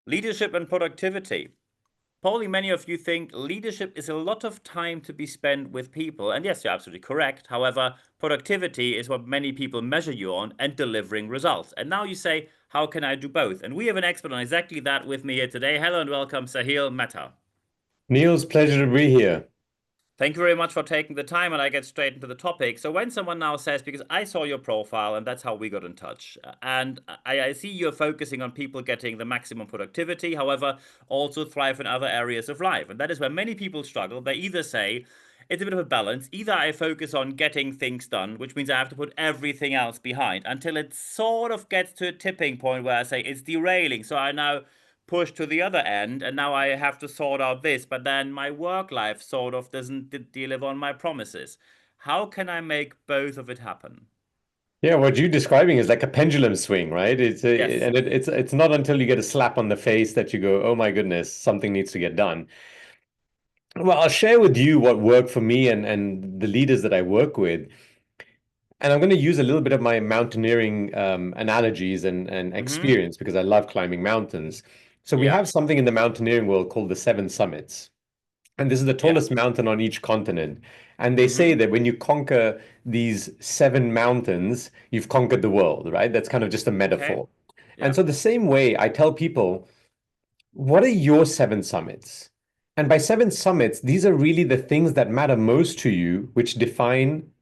Leadership and productivity. Probably many of you think leadership is a lot of time to be spent with people. And yes, you're absolutely correct. However, productivity is what many people measure you on and delivering results. And now you say, how can I do both? And we have an expert on exactly that with me here today. Hello and welcome, Saahil Mehta. Niels, pleasure to be here. Thank you very much for taking the time, and I get straight into the topic. So, when someone now says, because I saw your profile and that's how we got in touch, and I see you're focusing on people getting the maximum productivity, however, also thrive in other areas of life. And that is where many people struggle. They either say, it's a bit of a balance. Either I focus on getting things done, which means I have to put everything else behind until it sort of gets to a tipping point where I say it's derailing. So I now push to the other end, and now I have to sort out this, but then my work life sort of doesn't deliver on my promises. How can I make both of it happen? Yeah, what you're describing is like a pendulum swing, right? Yes. It's not until you get a slap on the face that you go, "Oh my goodness, something needs to get done." Well, I'll share with you what worked for me and the leaders that I work with. And I'm going to use a little bit of my mountaineering analogies and Mm-hmm. experience because I love climbing mountains. So we Yeah. have something in the mountaineering world called the Seven Summits. And this is the Yeah. tallest mountain on each continent. And they say Mm-hmm. that when you conquer these seven mountains, you've conquered the world, right? That's kind of just a Okay. metaphor. And Yeah. so, the same way, I tell people, what are your seven summits? And by seven summits, these are really the things that matter most to you, which define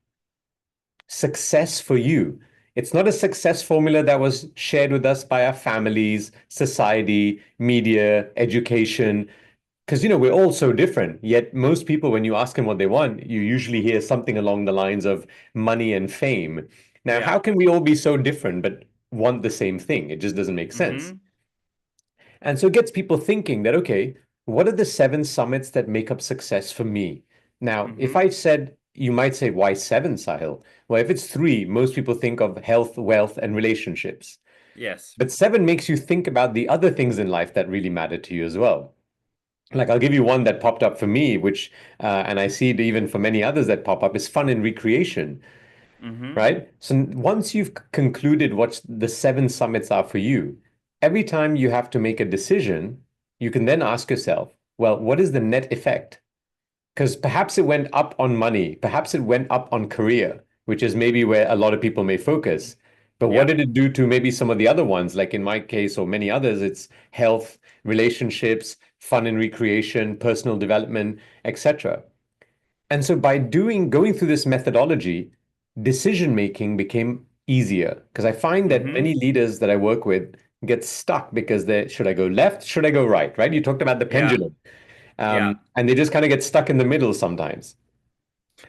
success for you. It's not a success formula that was shared with us by our families, society, media, education, because we're all so different. Yet most people, when you ask them what they want, you usually hear something along the lines of money and fame. Now, Yeah. how can we all be so different but want the same thing? It just doesn't make sense. Mm-hmm. And so it gets people thinking that, okay, what are the seven summits that make up success for me? Now, if Mm-hmm. I said, you might say, why seven, Sahil? Well, if it's three, most people think of health, wealth, and relationships. Yes. But seven makes you think about the other things in life that really matter to you as well. Like I'll give you one that popped up for me, which, and I see it even for many others that pop up, is fun and recreation, Mm-hmm. right? So once you've concluded what the seven summits are for you, every time you have to make a decision, you can then ask yourself, well, what is the net effect? Because perhaps it went up on money, perhaps it went up on career, which is maybe where a lot of people may focus. But what Yeah. did it do to maybe some of the other ones? Like in my case or many others, it's health, relationships, fun and recreation, personal development, etc. And so by going through this methodology, decision making became easier because I find that Mm-hmm. many leaders that I work with get stuck because they should I go left, should I go right, right? You talked about the Yeah. pendulum. Yeah. And they just kind of get stuck in the middle sometimes.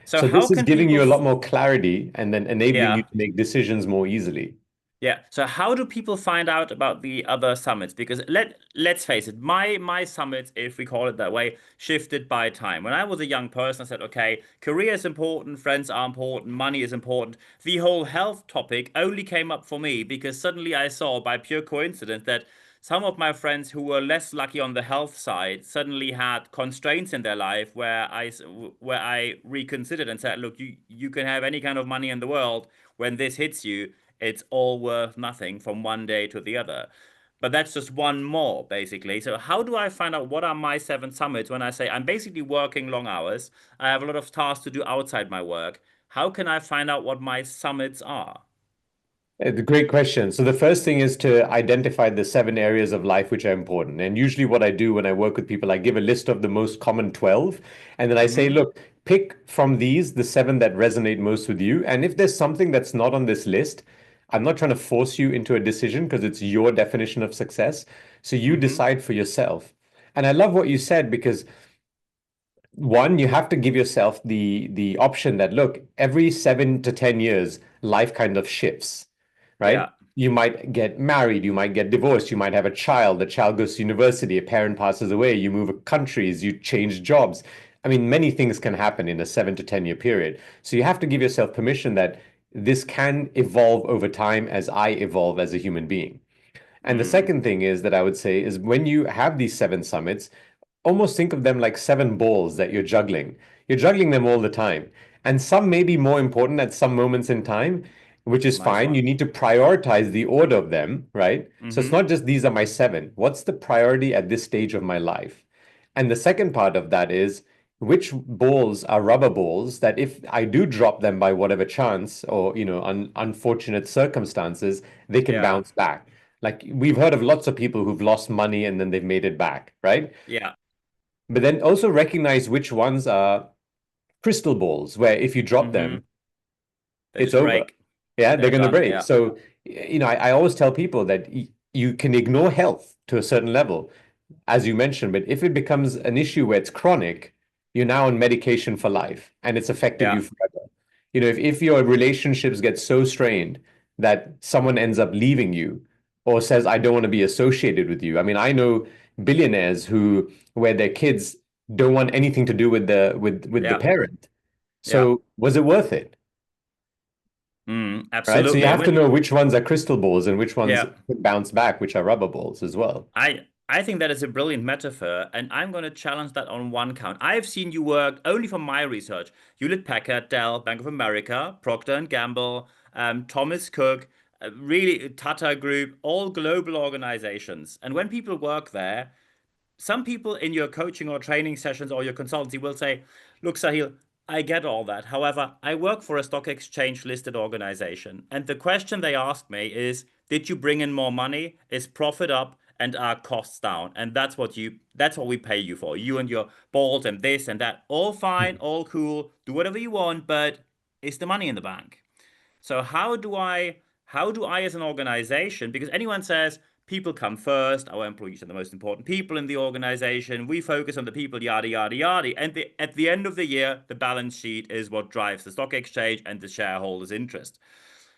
So So how this is can giving people you a lot more clarity and then enabling you yeah. to make decisions more easily. Yeah. So how do people find out about the other summits? Because let's face it, my summits, if we call it that way, shifted by time. When I was a young person, I said, okay, career is important, friends are important, money is important. The whole health topic only came up for me because suddenly I saw by pure coincidence that some of my friends who were less lucky on the health side suddenly had constraints in their life where I reconsidered and said, look, you can have any kind of money in the world. When this hits you, it's all worth nothing from one day to the other. But that's just one more, basically. So, how do I find out what are my seven summits when I say I'm basically working long hours? I have a lot of tasks to do outside my work. How can I find out what my summits are? Great question. So the first thing is to identify the seven areas of life which are important. And usually what I do when I work with people, I give a list of the most common 12, and then I say, Mm-hmm. look, pick from these the seven that resonate most with you. And if there's something that's not on this list, I'm not trying to force you into a decision because it's your definition of success. So you Mm-hmm. decide for yourself. And I love what you said because one, you have to give yourself the option that look, every 7 to 10 years, life kind of shifts, right? Yeah. You might get married, you might get divorced, you might have a child goes to university, a parent passes away, you move countries, you change jobs. I mean, many things can happen in a 7 to 10 year period. So you have to give yourself permission that this can evolve over time as I evolve as a human being. And the Mm. second thing is that I would say is when you have these seven summits, almost think of them like seven balls that you're juggling. You're juggling them all the time. And some may be more important at some moments in time. which is Nice fine. You one. need to prioritize the order of them, right? So it's Mm-hmm. not just these are my seven. What's the priority at this stage of my life? And the second part of that is which balls are rubber balls that if I do drop them by whatever chance or unfortunate circumstances, they can Yeah. bounce back. Like we've heard of lots of people who've lost money and then they've made it back, right? Yeah. But then also recognize which ones are crystal balls, where if you drop Mm-hmm. them, They it's just over. break. Yeah, they're They're going to done. break. Yeah. So, I always tell people that you can ignore health to a certain level, as you mentioned, but if it becomes an issue where it's chronic, you're now on medication for life and it's affected you Yeah. forever. If your relationships get so strained that someone ends up leaving you or says, I don't want to be associated with you. I mean, I know billionaires where their kids don't want anything to do with the Yeah. parent. Yeah. So was it worth it? Right? So you Absolutely. have to know which ones are crystal balls and which ones Yeah. can bounce back, which are rubber balls as well. I think that is a brilliant metaphor, and I'm going to challenge that on one count. I've seen you work only from my research. Hewlett Packard, Dell, Bank of America, Procter and Gamble, Thomas Cook, really Tata Group, all global organizations. And when people work there, some people in your coaching or training sessions or your consultancy will say, look, Sahil, I get all that. However, I work for a stock exchange listed organization. And the question they ask me is, did you bring in more money? Is profit up? And are costs down? And that's what we pay you for. You and your balls and this and that. All fine, all cool, do whatever you want, but is the money in the bank? So how do I as an organization, because anyone says people come first, our employees are the most important people in the organization, we focus on the people, yada yada yada. And at the end of the year, the balance sheet is what drives the stock exchange and the shareholders' interest.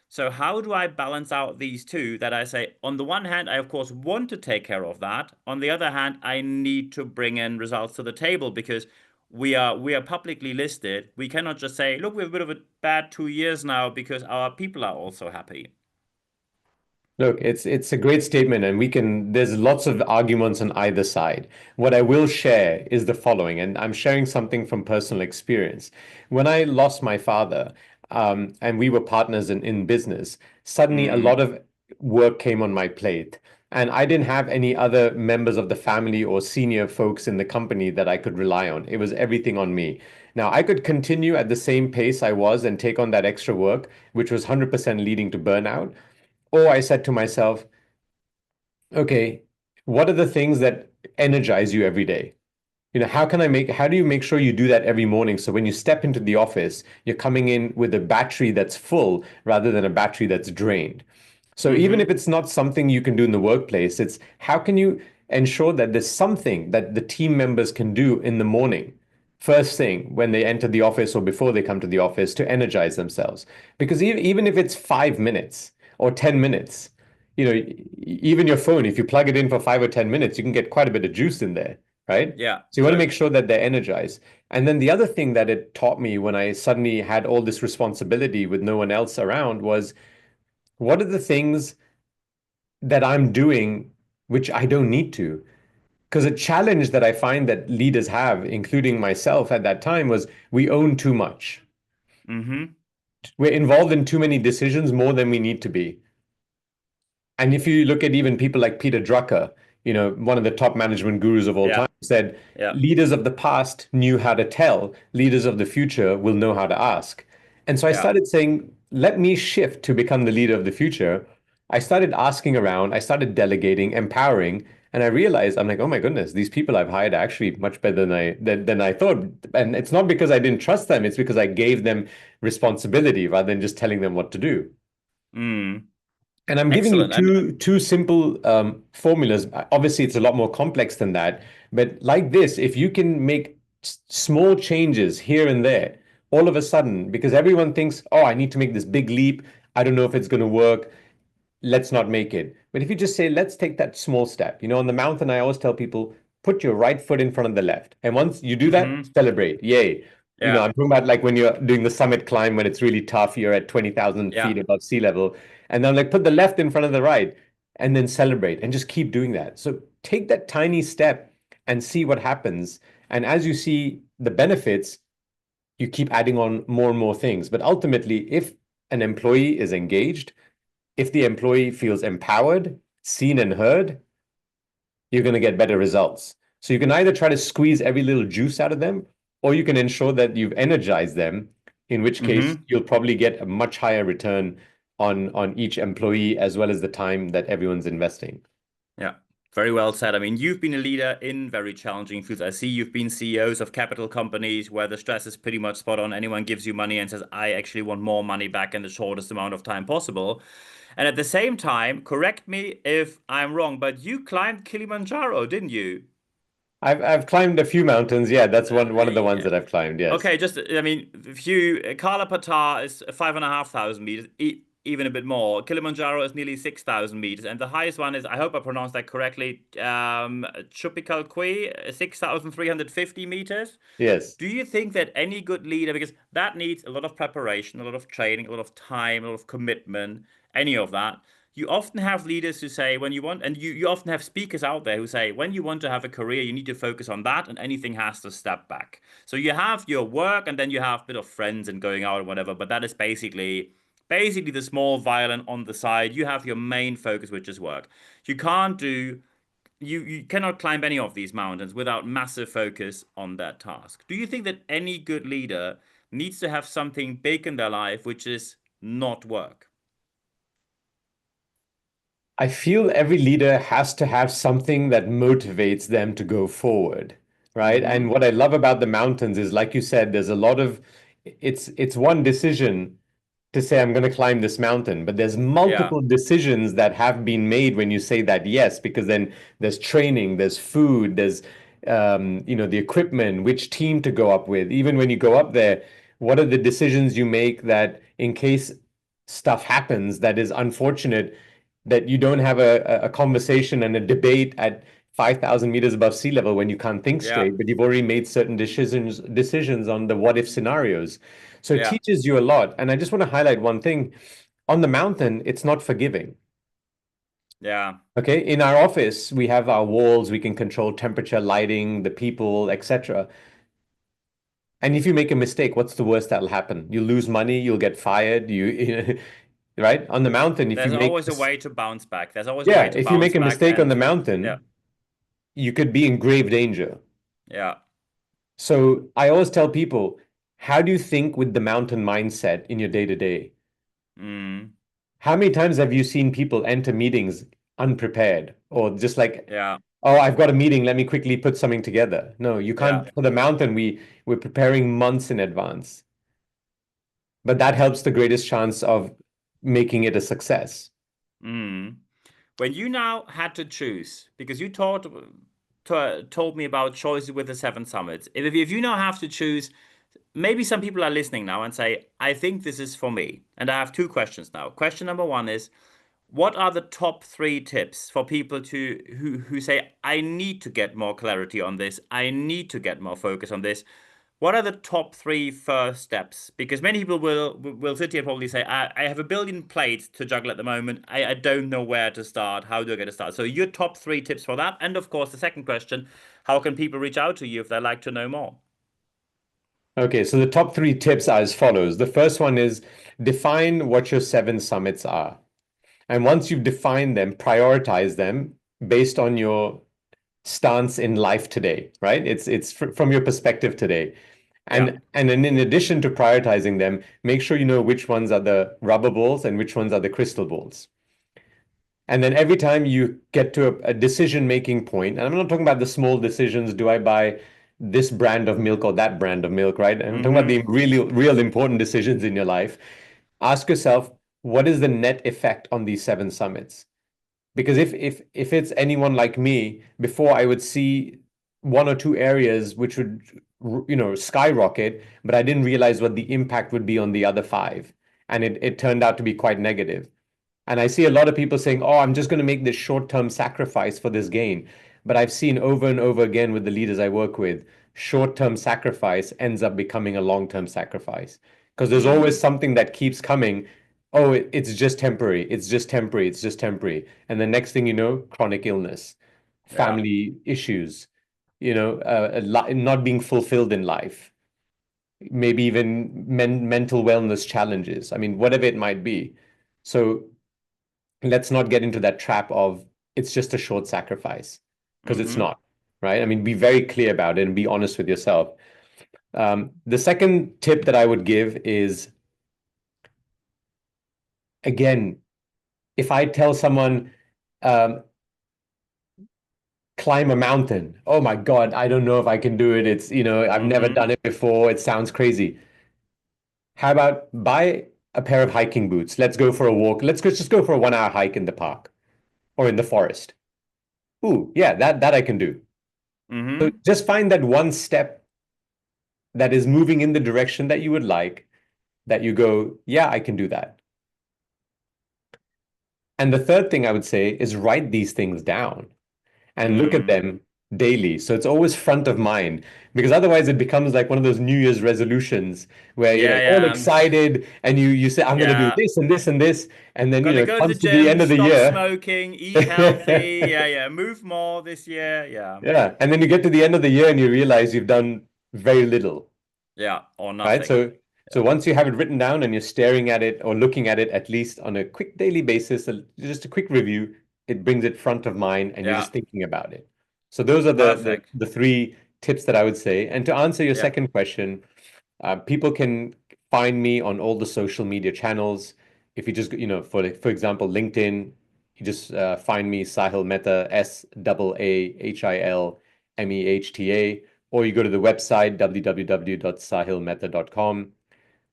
So how do I balance out these two that I say, on the one hand, I of course want to take care of that. On the other hand, I need to bring in results to the table because we are publicly listed. We cannot just say, look, we have a bit of a bad 2 years now because our people are also happy. Look, it's a great statement, and there's lots of arguments on either side. What I will share is the following, and I'm sharing something from personal experience. When I lost my father, and we were partners in business, suddenly a lot Mm, of work came on my plate. And I didn't have any other members of the family or senior folks in the company that I could rely on. It was everything on me. Now, I could continue at the same pace I was and take on that extra work, which was 100% leading to burnout. Or I said to myself, okay, what are the things that energize you every day? How do you make sure you do that every morning? So when you step into the office, you're coming in with a battery that's full rather than a battery that's drained. So even if mm-hmm. it's not something you can do in the workplace, it's how can you ensure that there's something that the team members can do in the morning, first thing when they enter the office or before they come to the office to energize themselves? Because even if it's 5 minutes or 10 minutes, even your phone, if you plug it in for 5 or 10 minutes, you can get quite a bit of juice in there, right? Yeah, So you want to make totally. sure that they're energized. And then the other thing that it taught me when I suddenly had all this responsibility with no one else around was what are the things that I'm doing which I don't need to? Because a challenge that I find that leaders have, including myself at that time, was we own too much. Mm-hmm. We're involved in too many decisions more than we need to be. And if you look at even people like Peter Drucker, one of the top management gurus of all time, Yeah, said yeah, leaders of the past knew how to tell, leaders of the future will know how to ask. And so I yeah. started saying, let me shift to become the leader of the future. I started asking around, I started delegating, empowering, and I realized I'm like, oh my goodness, these people I've hired are actually much better than I thought. And it's not because I didn't trust them, it's because I gave them responsibility rather than just telling them what to do. Mm. And I'm giving you Excellent. two simple formulas. Obviously, it's a lot more complex than that. But like this, if you can make small changes here and there, all of a sudden, because everyone thinks, oh, I need to make this big leap. I don't know if it's going to work, let's not make it. But if you just say, let's take that small step, on the mountain, I always tell people, put your right foot in front of the left. And once you do that, Mm-hmm. celebrate. Yay. Yeah, I'm talking about like when you're doing the summit climb when it's really tough, you're at 20,000 yeah. feet above sea level. And then like put the left in front of the right and then celebrate and just keep doing that. So take that tiny step and see what happens. And as you see the benefits, you keep adding on more and more things. But ultimately, if an employee is engaged, if the employee feels empowered, seen and heard, you're going to get better results. So you can either try to squeeze every little juice out of them, or you can ensure that you've energized them, in which case Hmm. you'll probably get a much higher return on each employee as well as the time that everyone's investing. Yeah, very well said. I mean, you've been a leader in very challenging fields. I see you've been CEOs of capital companies where the stress is pretty much spot on. Anyone gives you money and says, I actually want more money back in the shortest amount of time possible. And at the same time, correct me if I'm wrong, but you climbed Kilimanjaro, didn't you? I've climbed a few mountains. Yeah, that's one of the ones Uh, that I've climbed. Yes. Okay, just I mean, if you Kala Pattar is 5,500 meters, even a bit more. Kilimanjaro is nearly 6,000 meters, and the highest one is, I hope I pronounced that correctly, Chupikalqui, 6,350 meters. Yes. Do you think that any good leader, because that needs a lot of preparation, a lot of training, a lot of time, a lot of commitment, any of that, you often have leaders who say, when you want, and you often have speakers out there who say, when you want to have a career, you need to focus on that, and anything has to step back. So you have your work, and then you have a bit of friends and going out and whatever, but that is basically the small violin on the side. You have your main focus, which is work. You can't do you cannot climb any of these mountains without massive focus on that task. Do you think that any good leader needs to have something big in their life which is not work? I feel every leader has to have something that motivates them to go forward, right? And Mm-hmm. what I love about the mountains is, like you said, there's a lot of it's one decision to say I'm going to climb this mountain, but there's Yeah, multiple decisions that have been made when you say that yes, because then there's training, there's food, there's the equipment, which team to go up with. Even when you go up there, what are the decisions you make that in case stuff happens that is unfortunate, that you don't have a conversation and a debate at 5,000 meters above sea level when you can't think yeah, straight, but you've already made certain decisions on the what if scenarios. So it yeah, teaches you a lot. And I just want to highlight one thing. On the mountain, it's not forgiving. yeah. Okay. In our office, we have our walls, we can control temperature, lighting, the people, etc. And if you make a mistake, what's the worst that'll happen? You lose money, you'll get fired, right? On the mountain, if you There's make always a way to bounce back. There's always a way yeah, to if you bounce make a back, mistake on the and yeah, mountain, you could be in grave danger. yeah. So I always tell people, how do you think with the mountain mindset in your day to day? Mm, How many times have you seen people enter meetings unprepared or just like, yeah, oh, I've got a meeting, let me quickly put something together? No, you yeah. can't. For the mountain, we're preparing months in advance, but that helps the greatest chance of making it a success. Mm. When you now had to choose, because you told me about choices with the seven summits. If you now have to choose, maybe some people are listening now and say, I think this is for me. And I have two questions now. Question number one is, what are the top three tips for people who say, I need to get more clarity on this, I need to get more focus on this? What are the top three first steps? Because many people will sit here and probably say, I have a billion plates to juggle at the moment. I don't know where to start. How do I get to start? So your top three tips for that. And of course, the second question, how can people reach out to you if they'd like to know more? Okay, so the top three tips are as follows. The first one is define what your seven summits are. And once you've defined them, prioritize them based on your stance in life today, right? It's from your perspective today. Yeah. And then in addition to prioritizing them, make sure you know which ones are the rubber balls and which ones are the crystal balls. And then every time you get to a decision-making point, and I'm not talking about the small decisions, do I buy this brand of milk or that brand of milk, right? I'm talking about Mm-hmm. the really real important decisions in your life. Ask yourself, what is the net effect on these seven summits? Because if it's anyone like me, before I would see one or two areas which would skyrocket, but I didn't realize what the impact would be on the other five. And it turned out to be quite negative. And I see a lot of people saying, oh, I'm just going to make this short-term sacrifice for this gain. But I've seen over and over again with the leaders I work with, short-term sacrifice ends up becoming a long-term sacrifice. Because there's always Mm. something that keeps coming. Oh, it's just temporary. It's just temporary. It's just temporary. And the next thing you know, chronic illness, Yeah. family issues, not being fulfilled in life. maybe even mental wellness challenges. I mean, whatever it might be. So let's not get into that trap of it's just a short sacrifice, because it's Mm-hmm. not, right? I mean, be very clear about it and be honest with yourself. The second tip that I would give is, again, if I tell someone, um, climb a mountain, oh my God, I don't know if I can do it. It's, I've never Mm-hmm. done it before. It sounds crazy. How about buy a pair of hiking boots? Let's go for a walk. Just go for a 1 hour hike in the park or in the forest. Ooh, yeah, that I can do. So Mm-hmm. just find that one step that is moving in the direction that you would like, that you go, yeah, I can do that. And the third thing I would say is write these things down and look at Mm. them daily. So it's always front of mind, because otherwise it becomes like one of those New Year's resolutions where, Yeah, you're all yeah. excited and you say, I'm going to do Yeah. this and this and this. And then, Gonna it go to the comes to the gym, end of the stop year. smoking, eat healthy. Yeah, yeah. Move more this year. Yeah. Yeah. And then you get to the end of the year and you realize you've done very little. Yeah. Or Right? nothing. So Yeah. once you have it written down and you're staring at it or looking at it at least on a quick daily basis, just a quick review, it brings it front of mind and you're Yeah. just thinking about it. So those are Perfect. the three tips that I would say. And to answer your Yeah. second question, people can find me on all the social media channels. If you just, for example, LinkedIn, you just find me Sahil Mehta, Saahilmehta, or you go to the website www.sahilmehta.com.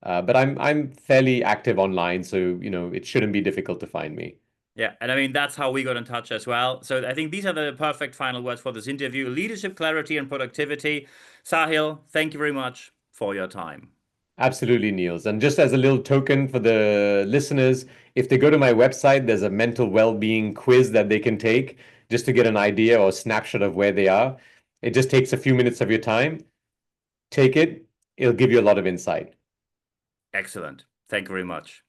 But I'm fairly active online, so it shouldn't be difficult to find me. Yeah. And I mean, that's how we got in touch as well. So I think these are the perfect final words for this interview: leadership, clarity, and productivity. Sahil, thank you very much for your time. Absolutely, Niels. And just as a little token for the listeners, if they go to my website, there's a mental well-being quiz that they can take just to get an idea or a snapshot of where they are. It just takes a few minutes of your time. Take it, it'll give you a lot of insight. Excellent. Thank you very much.